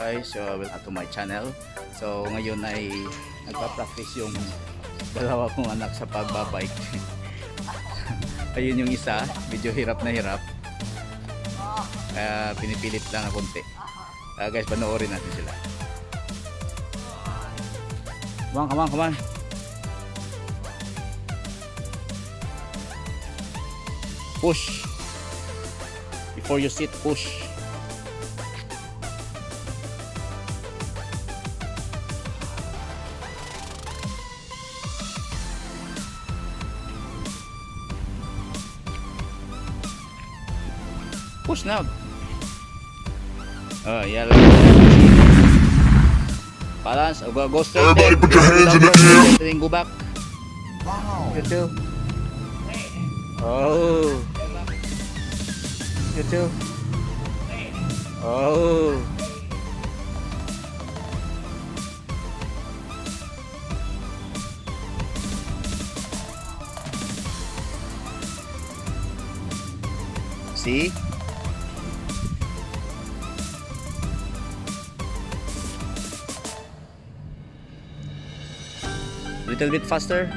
guys, so welcome to my channel. So ngayon ay nagpa-practice yung dalawa kong anak sa pagbabike. Ayun yung isa, medyo hirap na hirap. Kaya pinipilit lang na konti. Guys, panoorin natin sila. Come on. Push. Before you sit, push. Push now. Yeah. Balance. Go straight. Everybody put your hands in the air. Then go back. Wow. You too. Oh. You too. Oh. See? Little bit faster.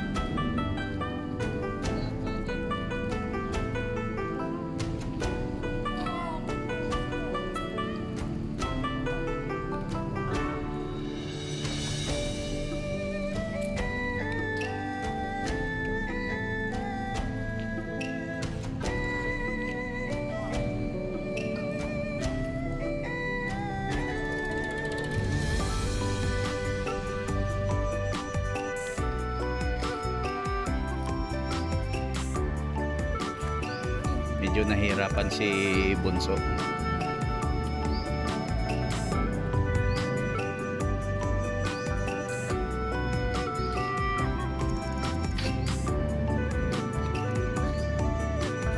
Medyo nahirapan si Bunso.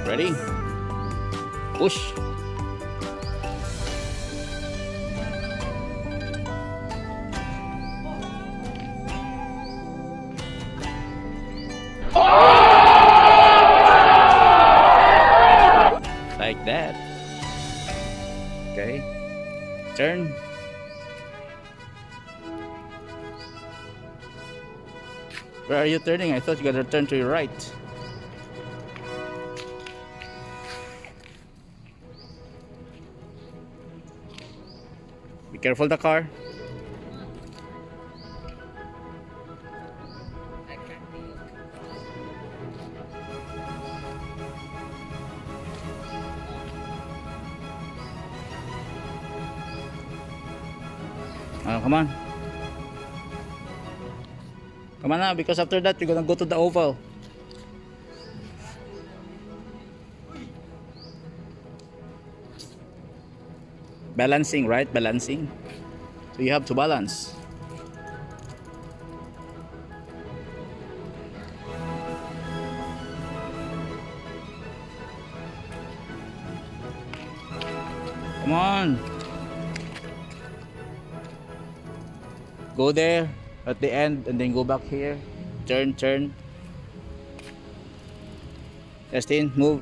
Ready? Push. Like that. Okay. Turn. Where are you turning? I thought you gotta turn to your right. Be careful the car. Come on. Come on now, because after that you're gonna go to the oval. Balancing, right? Balancing. So you have to balance. Come on. Go there at the end and then go back here. Turn. Justin, move.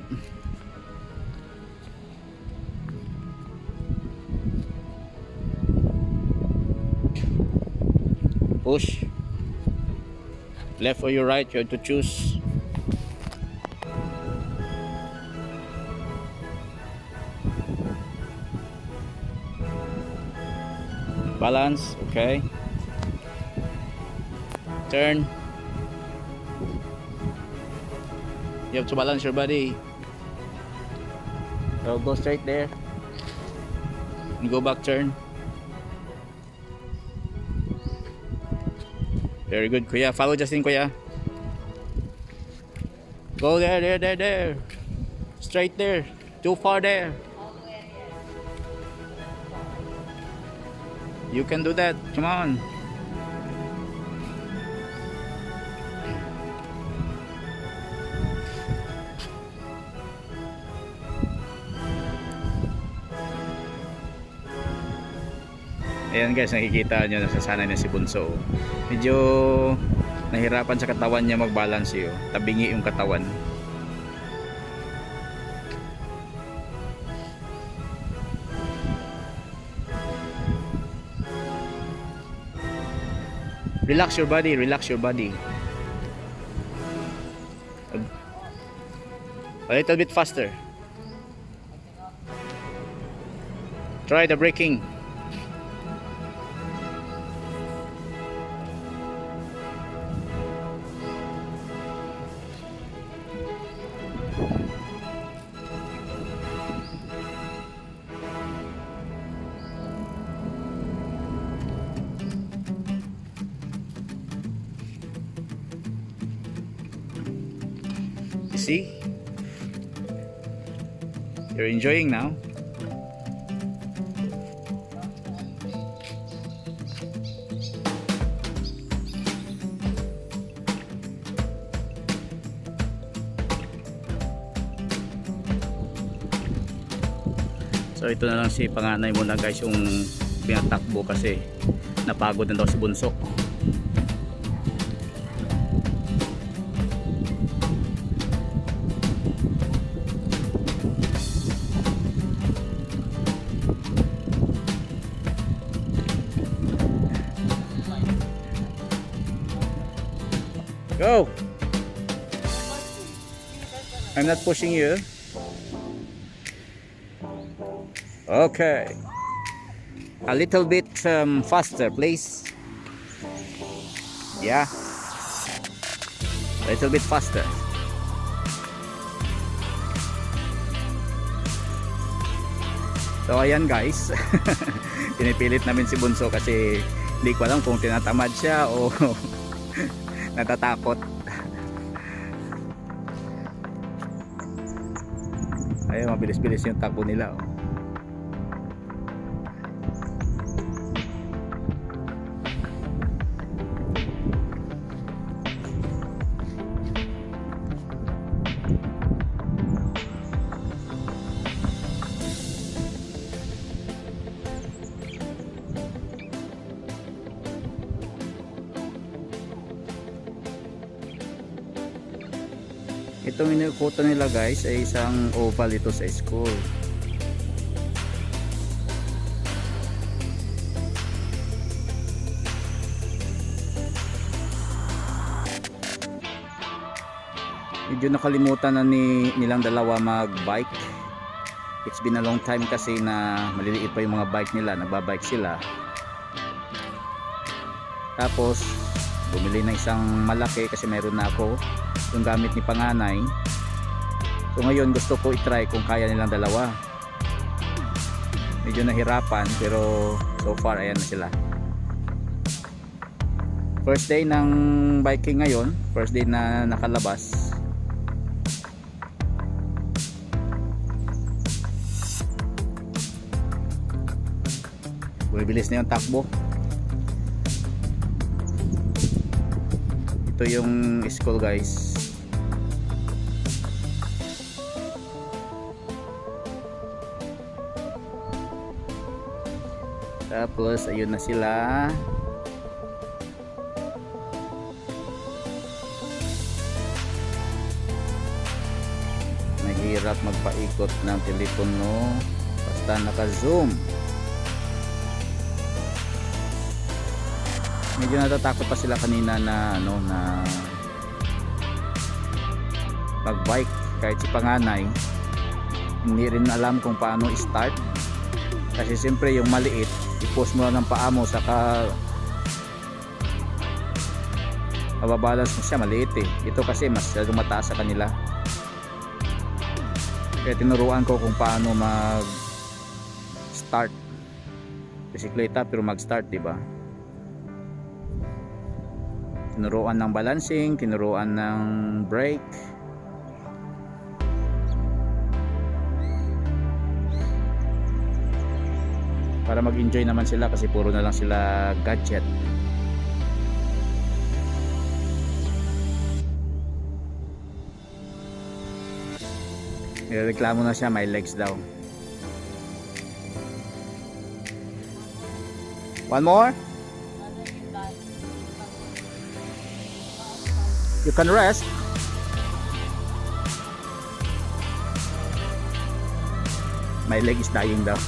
Push. Left or your right, you have to choose. Balance, okay. Turn. You have to balance your body. So go straight there. And go back, turn. Very good, Kuya. Follow Justin, Kuya. Go there. Straight there. Too far there. You can do that. Come on. Ayan guys, nakikita nyo, nasasanay na si Bunso. Medyo nahirapan sa katawan niya mag-balance yun. Tabingi yung katawan. Relax your body, relax your body. A little bit faster. Try the braking. You see? You're enjoying now. So ito na lang si panganay muna guys yung pinatakbo kasi napagod na daw si bunso. Go! I'm not pushing you. Okay. A little bit faster, please. Yeah. A little bit faster. So ayan guys. Pinipilit namin si Bunso kasi hindi ko alam kung tinatamad siya o natatakot. Ayun, mabilis-bilis yung takbo nila. Oh. Itong inukutan nila guys ay isang oval ito sa school. Medyo nakalimutan na nilang dalawa mag-bike. It's been a long time kasi na maliliit pa yung mga bike nila, nagbabike sila. Tapos bumili ng isang malaki kasi meron na ako yung gamit ni panganay. So ngayon gusto ko i-try kung kaya nilang dalawa. Medyo nahirapan pero so far ayan na sila. First day ng biking ngayon, first day na nakalabas. Bumibilis na yung takbo. Ito yung school guys. Tapos ayun na sila. Mahirap magpaikot ng telepono basta naka-zoom. Medyo natatakot pa sila kanina na na mag-bike kahit si panganay. Hindi rin alam kung paano i-start. Kasi siyempre yung maliit, i-push mo lang ng paa mo saka mababalance mo siya, maliit eh. Ito kasi mas mataas sa kanila. Kaya tinuruan ko kung paano mag-start bisikleta pero mag-start, di ba? Tinuruan ng balancing, tinuruan ng brake. Para mag-enjoy naman sila kasi puro na lang sila gadget. Nireklamo na siya, may legs daw. One more? You can rest. My leg is dying daw.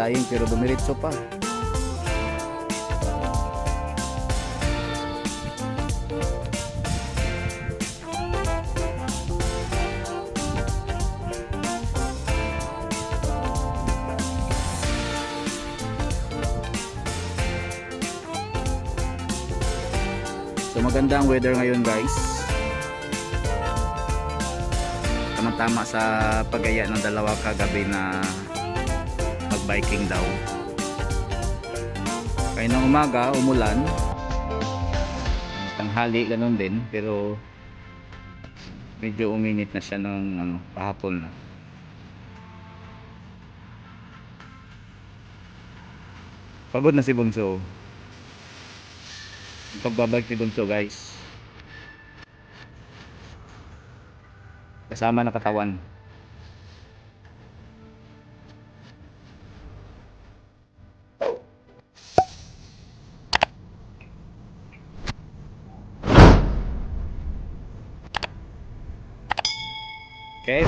nagdaying pero dumiritso pa. So maganda ang weather ngayon guys. Tama-tama sa pagaya ng dalawa kagabi na mag-biking daw. Kaya ng umaga umulan. Tanghali ganun din pero medyo uminit na siya ng kahapon na. Pagod na si Bunso. Pagbabalik ni Bunso guys. Kasama na katawan. Okay,